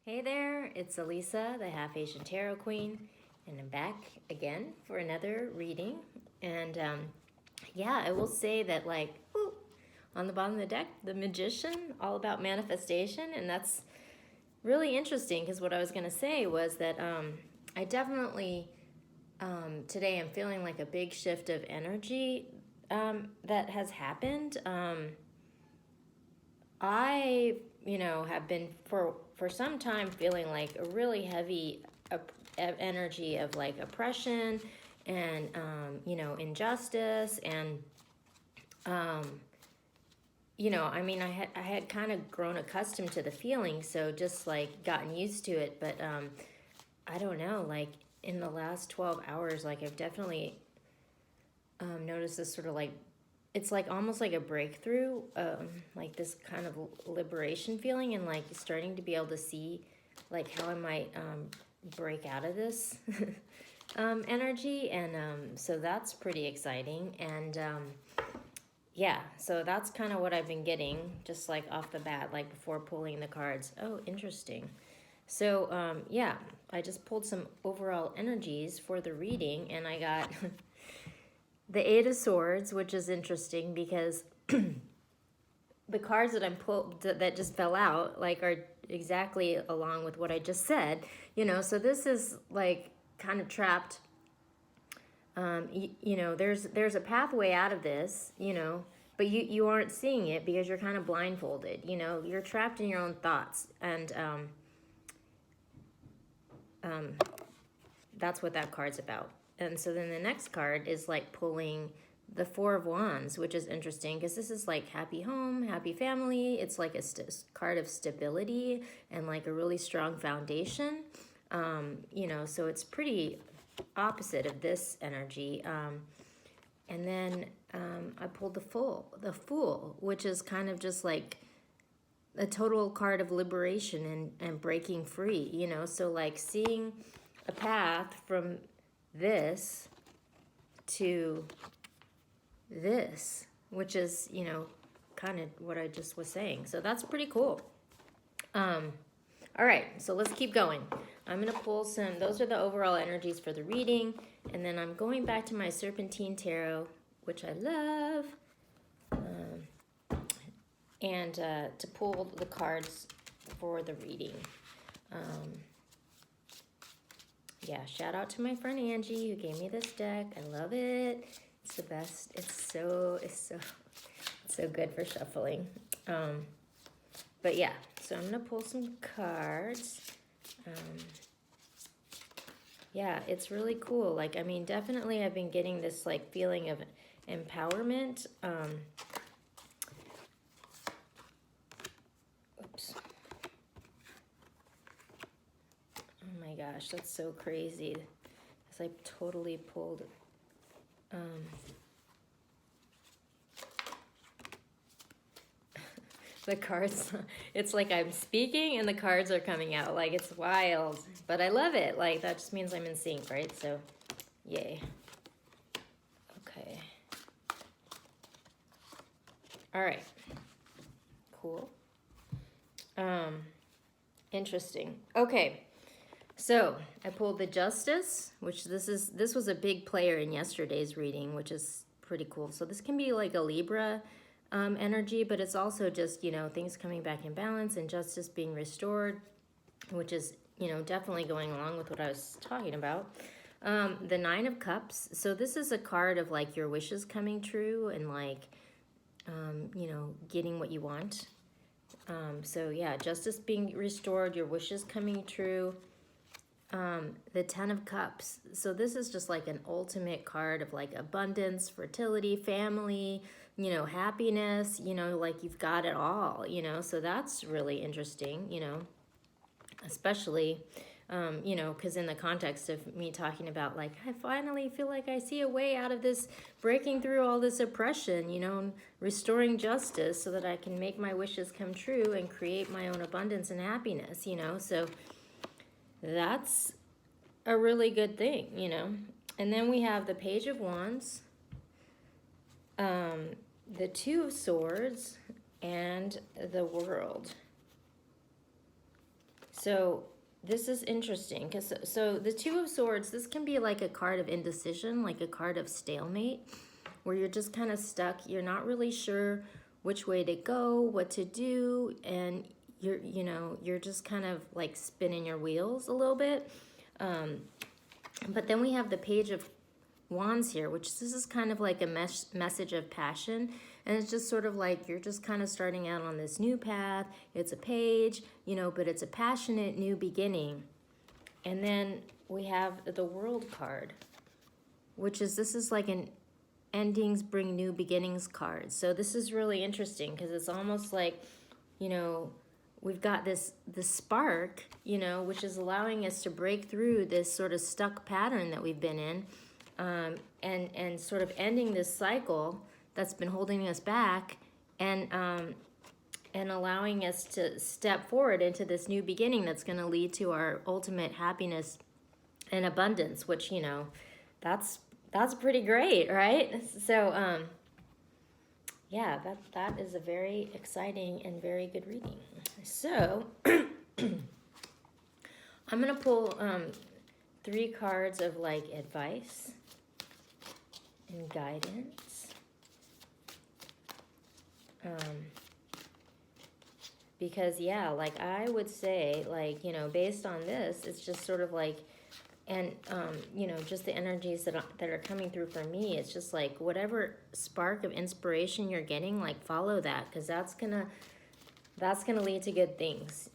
Hey there, it's Elisa, the Half Asian Tarot Queen, and I'm back again for another reading. And yeah, I will say that, like, on the bottom of the deck, the Magician, all about manifestation, and that's really interesting because what I was going to say was that I definitely today I'm feeling like a big shift of energy that has happened. I, have been for some time feeling like a really heavy energy of like oppression and injustice and I had kind of grown accustomed to the feeling, so just like gotten used to it. But I don't know, like in the last 12 hours, like I've definitely noticed this sort of like it's like almost like a breakthrough, like this kind of liberation feeling, and like starting to be able to see like how I might break out of this energy. And so that's pretty exciting. And yeah, so that's kind of what I've been getting just like off the bat, like before pulling the cards. Oh, interesting. So yeah, I just pulled some overall energies for the reading, and I got the Eight of Swords, which is interesting because the cards that I'm pulled that just fell out like are exactly along with what I just said. So this is like kind of trapped. There's a pathway out of this, but you aren't seeing it because you're kind of blindfolded. You're trapped in your own thoughts, and that's what that card's about. And so then the next card is like pulling the Four of Wands, which is interesting because this is like happy home, happy family. It's like a card of stability and like a really strong foundation. So it's pretty opposite of this energy. And then I pulled the Fool, which is kind of just like a total card of liberation and breaking free, so like seeing a path from this to this, which is, kind of what I just was saying. So that's pretty cool. All right, so let's keep going. I'm going to pull some, those are the overall energies for the reading, and then I'm going back to my Serpentine Tarot, which I love, and to pull the cards for the reading. Yeah, shout out to my friend Angie who gave me this deck. I love it. It's the best. It's so good for shuffling. But yeah, so I'm gonna pull some cards. Yeah, it's really cool. Like, I mean, definitely I've been getting this like feeling of empowerment. Oops. Oh my gosh, that's so crazy. Because I totally pulled the cards. It's like I'm speaking and the cards are coming out. Like, it's wild. But I love it. Like, that just means I'm in sync, right? So, yay. Okay. All right. Cool. Interesting. Okay. So I pulled the Justice, which this was a big player in yesterday's reading, which is pretty cool. So this can be like a Libra energy, but it's also just, things coming back in balance and justice being restored, which is, definitely going along with what I was talking about. The Nine of Cups. So this is a card of like your wishes coming true and like, getting what you want. So yeah, justice being restored, your wishes coming true. The Ten of Cups. So this is just like an ultimate card of like abundance, fertility, family, happiness, like you've got it all, so that's really interesting, especially, because in the context of me talking about like, I finally feel like I see a way out of this, breaking through all this oppression, restoring justice so that I can make my wishes come true and create my own abundance and happiness, so that's a really good thing, And then we have the Page of Wands, the Two of Swords, and the World. So this is interesting because so the Two of Swords, this can be like a card of indecision, like a card of stalemate, where you're just kind of stuck. You're not really sure which way to go, what to do, and you're just kind of like spinning your wheels a little bit. But then we have the Page of Wands here, which this is kind of like a message of passion. And it's just sort of like you're just kind of starting out on this new path. It's a page, but it's a passionate new beginning. And then we have the World card, which is, this is like an endings bring new beginnings card. So this is really interesting because it's almost like, we've got this spark, which is allowing us to break through this sort of stuck pattern that we've been in, and sort of ending this cycle that's been holding us back, and allowing us to step forward into this new beginning that's going to lead to our ultimate happiness and abundance, which, that's pretty great, right? So, yeah, that is a very exciting and very good reading. So, I'm going to pull 3 cards of like advice and guidance. Because, yeah, like I would say, like, based on this, it's just sort of like, and, just the energies that are coming through for me, it's just like whatever spark of inspiration you're getting, like follow that, because that's gonna lead to good things.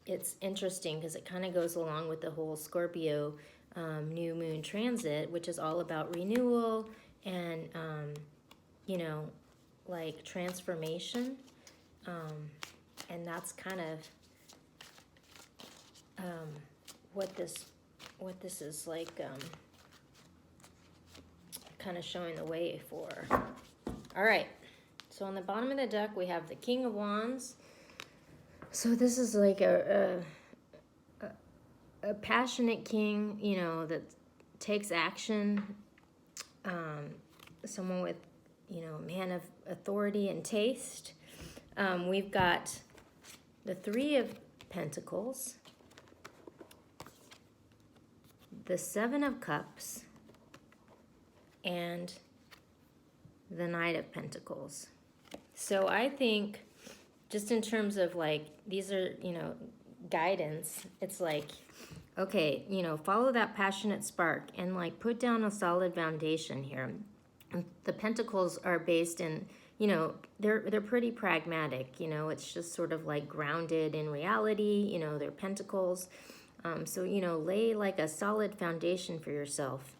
It's interesting because it kind of goes along with the whole Scorpio new moon transit, which is all about renewal and, like transformation. And that's kind of what this is like, kind of showing the way for. All right, so on the bottom of the deck we have the King of Wands. So this is like a passionate king, that takes action, someone with, man of authority and taste. We've got the Three of Pentacles, the Seven of Cups, and the Knight of Pentacles. So I think, just in terms of like, these are, guidance, it's like, okay, follow that passionate spark and like put down a solid foundation here. And the Pentacles are based in, they're pretty pragmatic, it's just sort of like grounded in reality, they're Pentacles. So, lay like a solid foundation for yourself.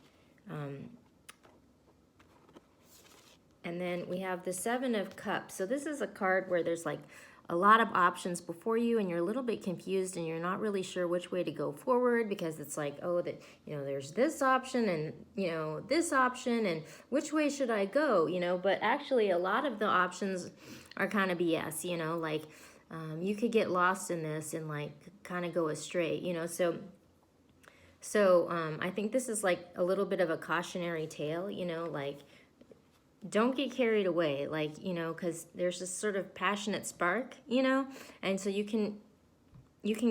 And then we have the Seven of Cups. So this is a card where there's like a lot of options before you and you're a little bit confused and you're not really sure which way to go forward, because it's like, oh, that, there's this option and, this option, and which way should I go, but actually a lot of the options are kind of BS, like, you could get lost in this and like kind of go astray, so I think this is like a little bit of a cautionary tale, like, don't get carried away, like, because there's this sort of passionate spark, and so you can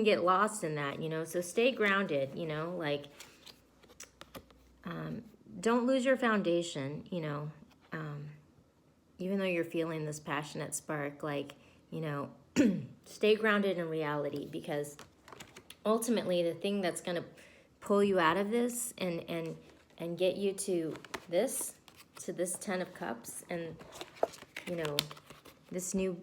get lost in that, so stay grounded, like, don't lose your foundation, even though you're feeling this passionate spark, like, stay grounded in reality, because ultimately the thing that's going to pull you out of this and get you to this Ten of Cups and, this new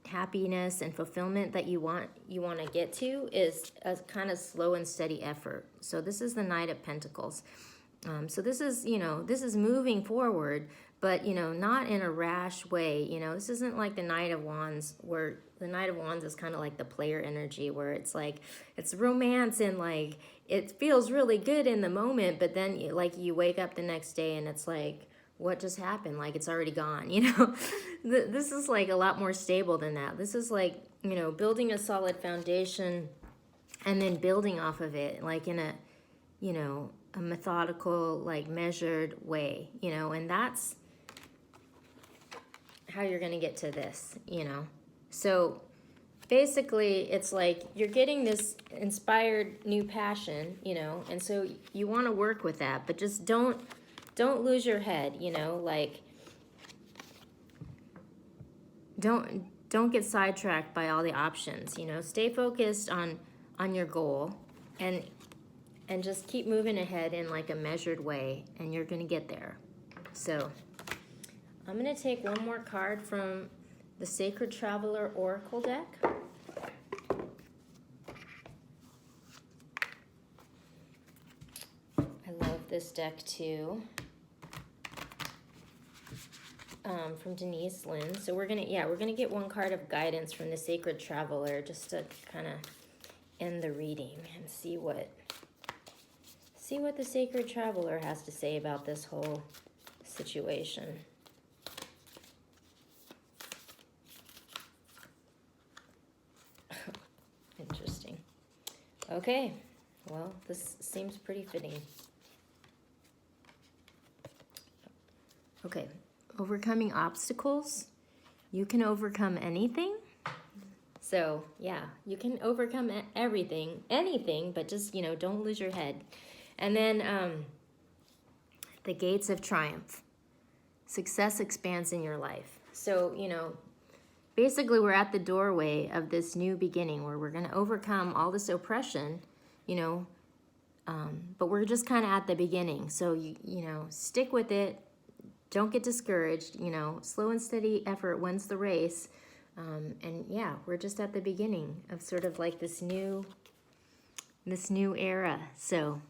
happiness and fulfillment that you want to get to is a kind of slow and steady effort. So this is the Knight of Pentacles. So this is, this is moving forward, but, not in a rash way. This isn't like the Knight of Wands, where the Knight of Wands is kind of like the player energy, where it's like, it's romance and like, it feels really good in the moment, but then like you wake up the next day and it's like, what just happened? Like, it's already gone, This is like a lot more stable than that. This is like, building a solid foundation and then building off of it, like in a, a methodical, like measured way, and that's how you're going to get to this, So basically, it's like you're getting this inspired new passion, you know, and so you want to work with that, but just don't lose your head, you know, like don't get sidetracked by all the options, you know. Stay focused on your goal and just keep moving ahead in like a measured way, and you're going to get there. So I'm going to take one more card from the Sacred Traveler Oracle deck. I love this deck too. From Denise Lynn. So we're gonna get one card of guidance from the Sacred Traveler just to kind of end the reading and see what the Sacred Traveler has to say about this whole situation. Interesting. Okay, well, this seems pretty fitting. Okay, overcoming obstacles. You can overcome anything. So, yeah, you can overcome everything, anything, but just, you know, don't lose your head. And then the gates of triumph. Success expands in your life. So, you know, basically we're at the doorway of this new beginning where we're going to overcome all this oppression, you know, but we're just kind of at the beginning. So, you know, stick with it. Don't get discouraged, you know, slow and steady effort wins the race. And yeah, we're just at the beginning of sort of like this new era. So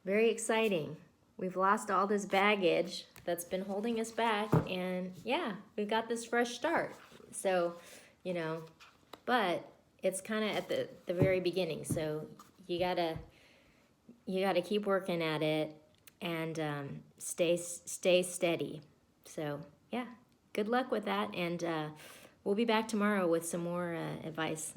very exciting. We've lost all this baggage that's been holding us back, and yeah, we've got this fresh start. So, you know, but it's kind of at the very beginning. So you gotta keep working at it and stay steady. So yeah, good luck with that, and we'll be back tomorrow with some more advice.